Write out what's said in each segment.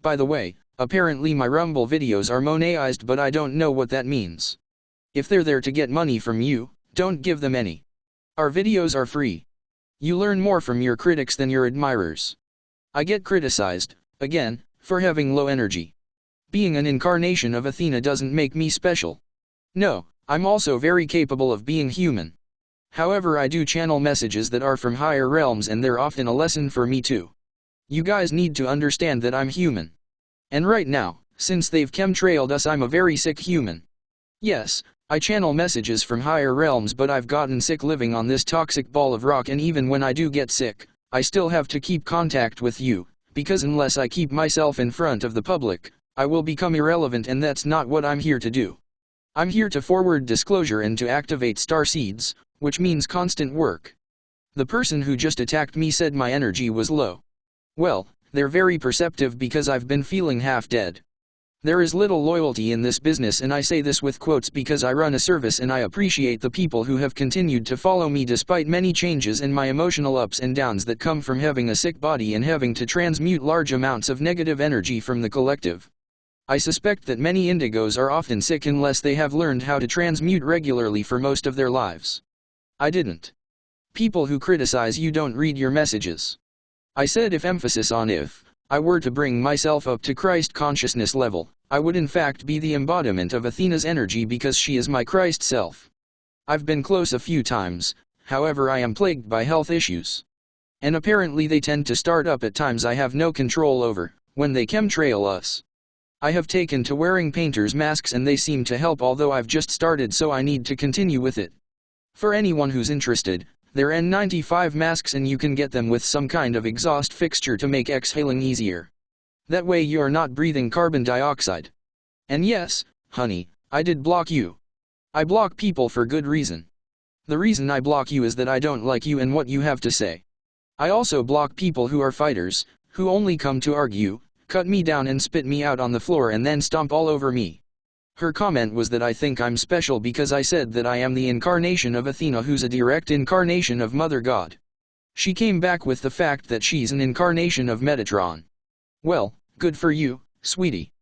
By the way, apparently my Rumble videos are monetized, but I don't know what that means. If they're there to get money from you, don't give them any. Our videos are free. You learn more from your critics than your admirers. I get criticized, again, for having low energy. Being an incarnation of Athena doesn't make me special. No, I'm also very capable of being human. However, I do channel messages that are from higher realms, and they're often a lesson for me too. You guys need to understand that I'm human. And right now, since they've chemtrailed us, I'm a very sick human. Yes, I channel messages from higher realms, but I've gotten sick living on this toxic ball of rock, and even when I do get sick, I still have to keep contact with you, because unless I keep myself in front of the public, I will become irrelevant, and that's not what I'm here to do. I'm here to forward disclosure and to activate star seeds, which means constant work. The person who just attacked me said my energy was low. Well, they're very perceptive because I've been feeling half dead. There is little loyalty in this business, and I say this with quotes because I run a service, and I appreciate the people who have continued to follow me despite many changes and my emotional ups and downs that come from having a sick body and having to transmute large amounts of negative energy from the collective. I suspect that many indigos are often sick unless they have learned how to transmute regularly for most of their lives. I didn't. People who criticize you don't read your messages. I said if I were to bring myself up to Christ consciousness level, I would in fact be the embodiment of Athena's energy because she is my Christ self. I've been close a few times, however I am plagued by health issues. And apparently they tend to start up at times I have no control over, when they chemtrail us. I have taken to wearing painter's masks and they seem to help, although I've just started, so I need to continue with it. For anyone who's interested, they're N95 masks and you can get them with some kind of exhaust fixture to make exhaling easier. That way you're not breathing carbon dioxide. And yes, honey, I did block you. I block people for good reason. The reason I block you is that I don't like you and what you have to say. I also block people who are fighters, who only come to argue, cut me down and spit me out on the floor and then stomp all over me. Her comment was that I think I'm special because I said that I am the incarnation of Athena, who's a direct incarnation of Mother God. She came back with the fact that she's an incarnation of Metatron. Well, good for you, sweetie.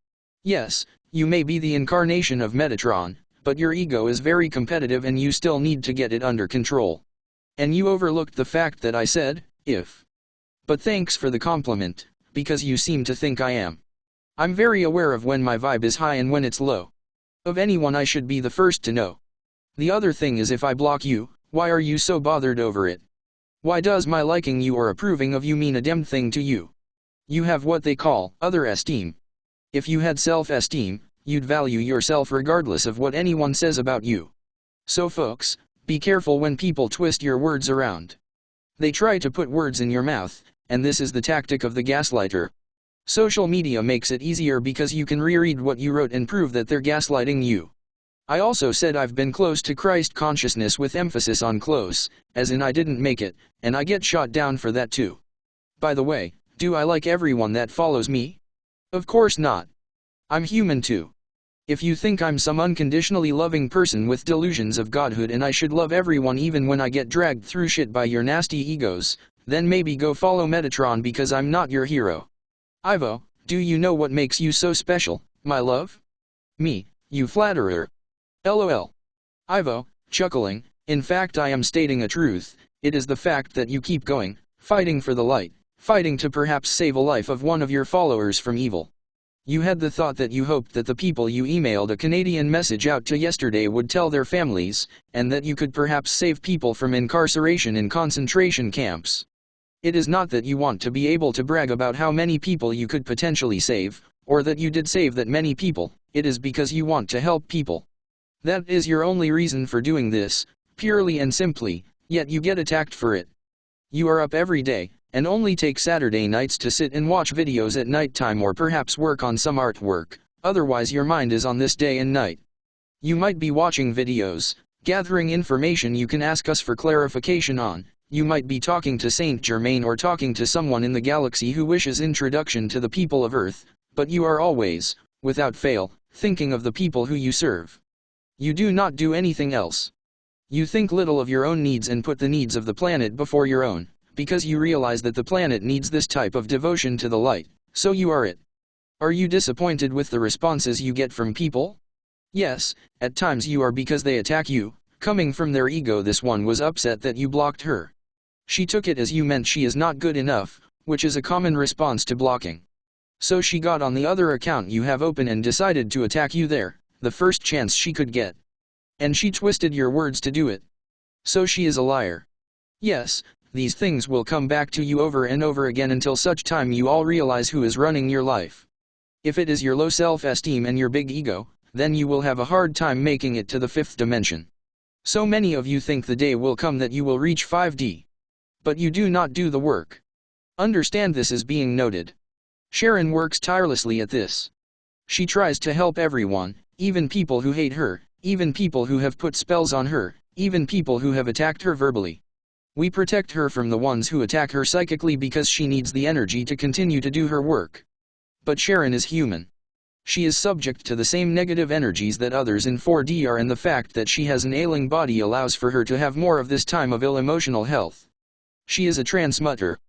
Yes, you may be the incarnation of Metatron, but your ego is very competitive and you still need to get it under control. And you overlooked the fact that I said, if. But thanks for the compliment, because you seem to think I am. I'm very aware of when my vibe is high and when it's low. Of anyone I should be the first to know. The other thing is, if I block you, why are you so bothered over it? Why does my liking you or approving of you mean a damn thing to you? You have what they call other esteem. If you had self-esteem, you'd value yourself regardless of what anyone says about you. So folks, be careful when people twist your words around. They try to put words in your mouth, and this is the tactic of the gaslighter. Social media makes it easier because you can reread what you wrote and prove that they're gaslighting you. I also said I've been close to Christ consciousness with emphasis on close, as in I didn't make it, and I get shot down for that too. By the way, do I like everyone that follows me? Of course not. I'm human too. If you think I'm some unconditionally loving person with delusions of godhood and I should love everyone even when I get dragged through shit by your nasty egos, then maybe go follow Metatron, because I'm not your hero. Ivo, do you know what makes you so special, my love? Me, you flatterer. LOL. Ivo, chuckling, in fact I am stating a truth, it is the fact that you keep going, fighting for the light, fighting to perhaps save a life of one of your followers from evil. You had the thought that you hoped that the people you emailed a Canadian message out to yesterday would tell their families, and that you could perhaps save people from incarceration in concentration camps. It is not that you want to be able to brag about how many people you could potentially save, or that you did save that many people, it is because you want to help people. That is your only reason for doing this, purely and simply, yet you get attacked for it. You are up every day, and only take Saturday nights to sit and watch videos at nighttime or perhaps work on some artwork, otherwise your mind is on this day and night. You might be watching videos, gathering information you can ask us for clarification on. You might be talking to Saint Germain or talking to someone in the galaxy who wishes introduction to the people of Earth, but you are always, without fail, thinking of the people who you serve. You do not do anything else. You think little of your own needs and put the needs of the planet before your own, because you realize that the planet needs this type of devotion to the light, so you are it. Are you disappointed with the responses you get from people? Yes, at times you are because they attack you, coming from their ego. This one was upset that you blocked her. She took it as you meant she is not good enough, which is a common response to blocking. So she got on the other account you have open and decided to attack you there, the first chance she could get. And she twisted your words to do it. So she is a liar. Yes, these things will come back to you over and over again until such time you all realize who is running your life. If it is your low self-esteem and your big ego, then you will have a hard time making it to the 5th dimension. So many of you think the day will come that you will reach 5D. But you do not do the work. Understand this is being noted. Sharon works tirelessly at this. She tries to help everyone, even people who hate her, even people who have put spells on her, even people who have attacked her verbally. We protect her from the ones who attack her psychically because she needs the energy to continue to do her work. But Sharon is human. She is subject to the same negative energies that others in 4D are, and the fact that she has an ailing body allows for her to have more of this time of ill emotional health. She is a transmutter.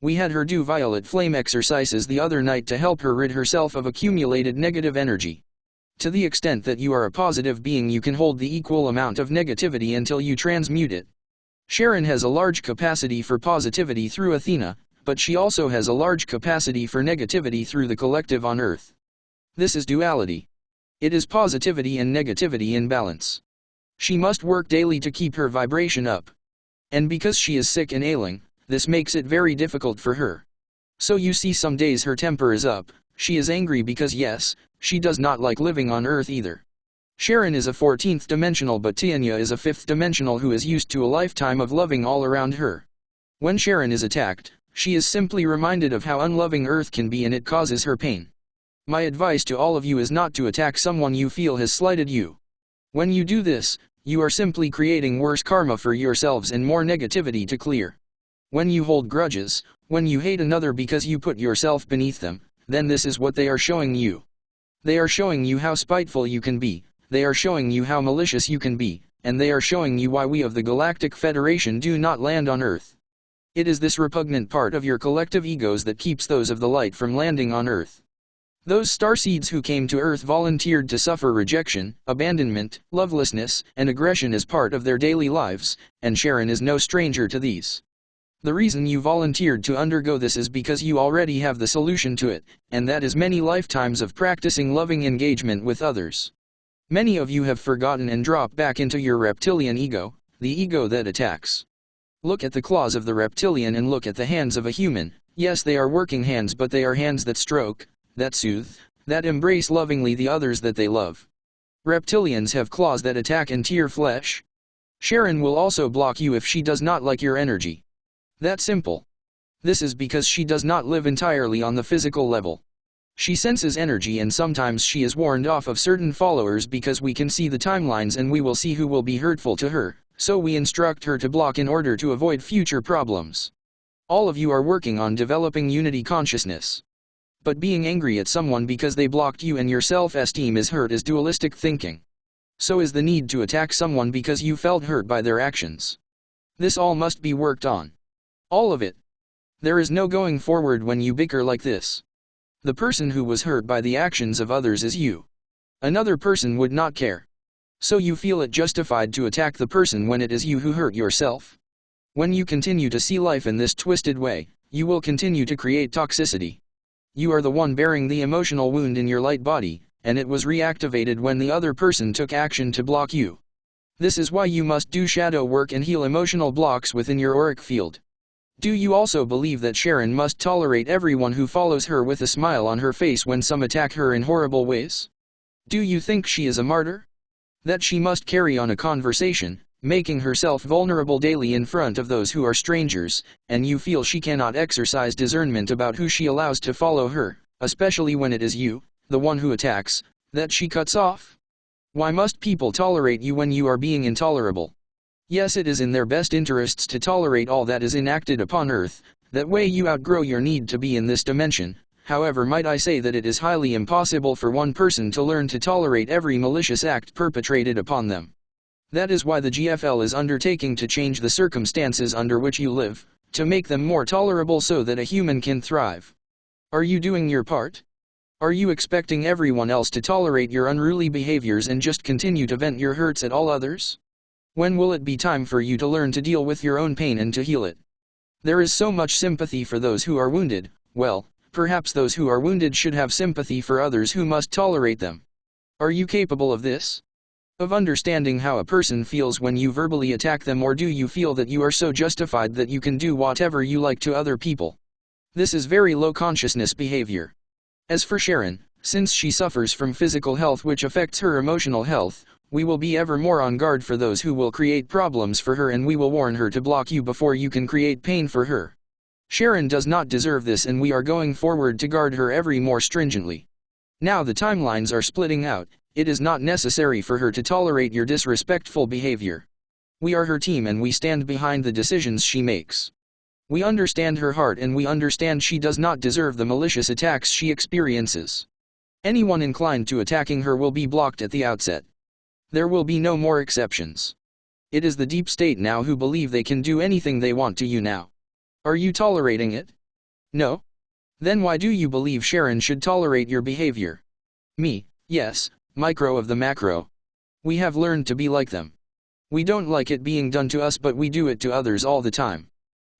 We had her do violet flame exercises the other night to help her rid herself of accumulated negative energy. To the extent that you are a positive being, you can hold the equal amount of negativity until you transmute it. Sharon has a large capacity for positivity through Athena, but she also has a large capacity for negativity through the collective on Earth. This is duality. It is positivity and negativity in balance. She must work daily to keep her vibration up. And because she is sick and ailing, this makes it very difficult for her. So you see some days her temper is up, she is angry because yes, she does not like living on Earth either. Sharon is a 14th dimensional, but Tanya is a 5th dimensional who is used to a lifetime of loving all around her. When Sharon is attacked, she is simply reminded of how unloving Earth can be, and it causes her pain. My advice to all of you is not to attack someone you feel has slighted you. When you do this, you are simply creating worse karma for yourselves and more negativity to clear. When you hold grudges, when you hate another because you put yourself beneath them, then this is what they are showing you. They are showing you how spiteful you can be, they are showing you how malicious you can be, and they are showing you why we of the Galactic Federation do not land on Earth. It is this repugnant part of your collective egos that keeps those of the light from landing on Earth. Those starseeds who came to Earth volunteered to suffer rejection, abandonment, lovelessness, and aggression as part of their daily lives, and Sharon is no stranger to these. The reason you volunteered to undergo this is because you already have the solution to it, and that is many lifetimes of practicing loving engagement with others. Many of you have forgotten and dropped back into your reptilian ego, the ego that attacks. Look at the claws of the reptilian and look at the hands of a human. Yes, they are working hands, but they are hands that stroke, that soothe, that embrace lovingly the others that they love. Reptilians have claws that attack and tear flesh. Sharon will also block you if she does not like your energy. That simple. This is because she does not live entirely on the physical level. She senses energy, and sometimes she is warned off of certain followers because we can see the timelines and we will see who will be hurtful to her, so we instruct her to block in order to avoid future problems. All of you are working on developing unity consciousness. But being angry at someone because they blocked you and your self-esteem is hurt is dualistic thinking. So is the need to attack someone because you felt hurt by their actions. This all must be worked on. All of it. There is no going forward when you bicker like this. The person who was hurt by the actions of others is you. Another person would not care. So you feel it justified to attack the person when it is you who hurt yourself. When you continue to see life in this twisted way, you will continue to create toxicity. You are the one bearing the emotional wound in your light body, and it was reactivated when the other person took action to block you. This is why you must do shadow work and heal emotional blocks within your auric field. Do you also believe that Sharon must tolerate everyone who follows her with a smile on her face when some attack her in horrible ways? Do you think she is a martyr? That she must carry on a conversation, making herself vulnerable daily in front of those who are strangers, and you feel she cannot exercise discernment about who she allows to follow her, especially when it is you, the one who attacks, that she cuts off? Why must people tolerate you when you are being intolerable? Yes, it is in their best interests to tolerate all that is enacted upon Earth, that way you outgrow your need to be in this dimension. However, might I say that it is highly impossible for one person to learn to tolerate every malicious act perpetrated upon them. That is why the GFL is undertaking to change the circumstances under which you live, to make them more tolerable so that a human can thrive. Are you doing your part? Are you expecting everyone else to tolerate your unruly behaviors and just continue to vent your hurts at all others? When will it be time for you to learn to deal with your own pain and to heal it? There is so much sympathy for those who are wounded. Well, perhaps those who are wounded should have sympathy for others who must tolerate them. Are you capable of this? Of understanding how a person feels when you verbally attack them, or do you feel that you are so justified that you can do whatever you like to other people? This is very low consciousness behavior. As for Sharon, since she suffers from physical health which affects her emotional health, we will be ever more on guard for those who will create problems for her, and we will warn her to block you before you can create pain for her. Sharon does not deserve this, and we are going forward to guard her ever more stringently. Now the timelines are splitting out. It is not necessary for her to tolerate your disrespectful behavior. We are her team and we stand behind the decisions she makes. We understand her heart and we understand she does not deserve the malicious attacks she experiences. Anyone inclined to attacking her will be blocked at the outset. There will be no more exceptions. It is the deep state now who believe they can do anything they want to you now. Are you tolerating it? No? Then why do you believe Sharon should tolerate your behavior? Me, yes. Micro of the macro. We have learned to be like them. We don't like it being done to us, but we do it to others all the time.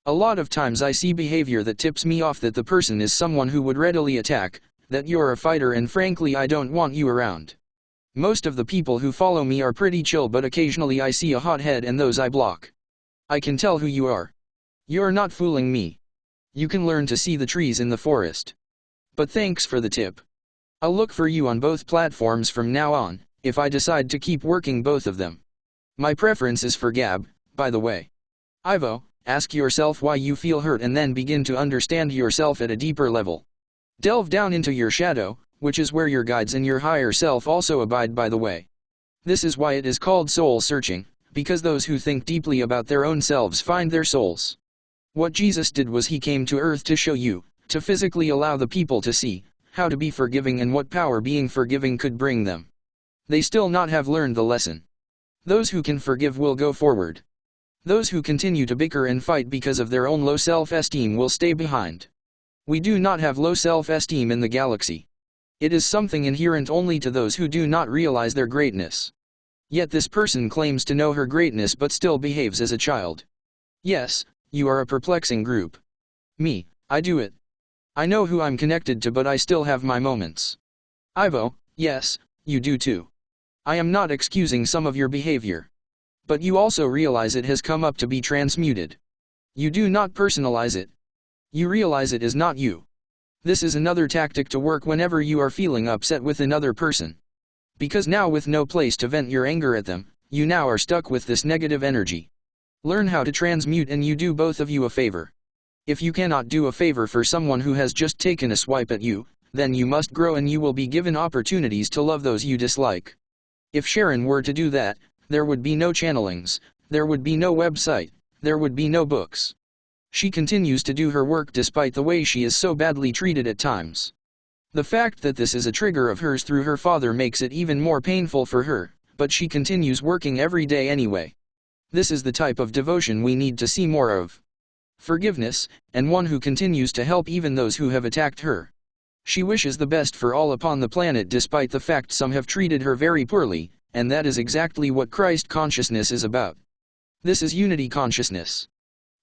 A lot of times I see behavior that tips me off that the person is someone who would readily attack, that you're a fighter, and frankly I don't want you around. Most of the people who follow me are pretty chill, but occasionally I see a hothead and those I block. I can tell who you are. You're not fooling me. You can learn to see the trees in the forest. But thanks for the tip. I'll look for you on both platforms from now on, if I decide to keep working both of them. My preference is for Gab, by the way. Ivo, ask yourself why you feel hurt and then begin to understand yourself at a deeper level. Delve down into your shadow, which is where your guides and your higher self also abide, by the way. This is why it is called soul searching, because those who think deeply about their own selves find their souls. What Jesus did was he came to earth to show you, to physically allow the people to see how to be forgiving and what power being forgiving could bring them. They still not have learned the lesson. Those who can forgive will go forward. Those who continue to bicker and fight because of their own low self-esteem will stay behind. We do not have low self-esteem in the galaxy. It is something inherent only to those who do not realize their greatness. Yet this person claims to know her greatness but still behaves as a child. Yes, you are a perplexing group. Me, I do it. I know who I'm connected to, but I still have my moments. Ivo, yes, you do too. I am not excusing some of your behavior. But you also realize it has come up to be transmuted. You do not personalize it. You realize it is not you. This is another tactic to work whenever you are feeling upset with another person. Because now, with no place to vent your anger at them, you now are stuck with this negative energy. Learn how to transmute and you do both of you a favor. If you cannot do a favor for someone who has just taken a swipe at you, then you must grow and you will be given opportunities to love those you dislike. If Sharon were to do that, there would be no channelings, there would be no website, there would be no books. She continues to do her work despite the way she is so badly treated at times. The fact that this is a trigger of hers through her father makes it even more painful for her, but she continues working every day anyway. This is the type of devotion we need to see more of. Forgiveness, and one who continues to help even those who have attacked her. She wishes the best for all upon the planet despite the fact some have treated her very poorly, and that is exactly what Christ consciousness is about. This is unity consciousness.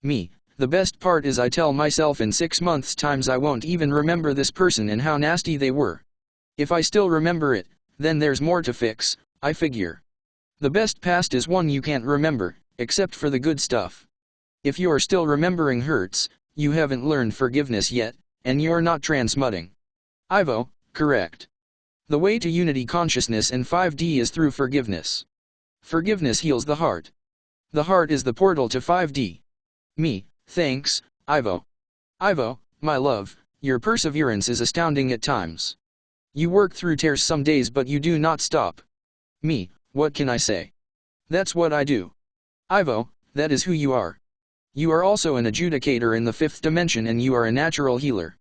Me, the best part is I tell myself in 6 months' times I won't even remember this person and how nasty they were. If I still remember it, then there's more to fix, I figure. The best past is one you can't remember, except for the good stuff. If you are still remembering hurts, you haven't learned forgiveness yet, and you're not transmuting. Ivo, correct. The way to unity consciousness and 5D is through forgiveness. Forgiveness heals the heart. The heart is the portal to 5D. Me, thanks, Ivo. Ivo, my love, your perseverance is astounding at times. You work through tears some days but you do not stop. Me, what can I say? That's what I do. Ivo, that is who you are. You are also an adjudicator in the 5th dimension and you are a natural healer.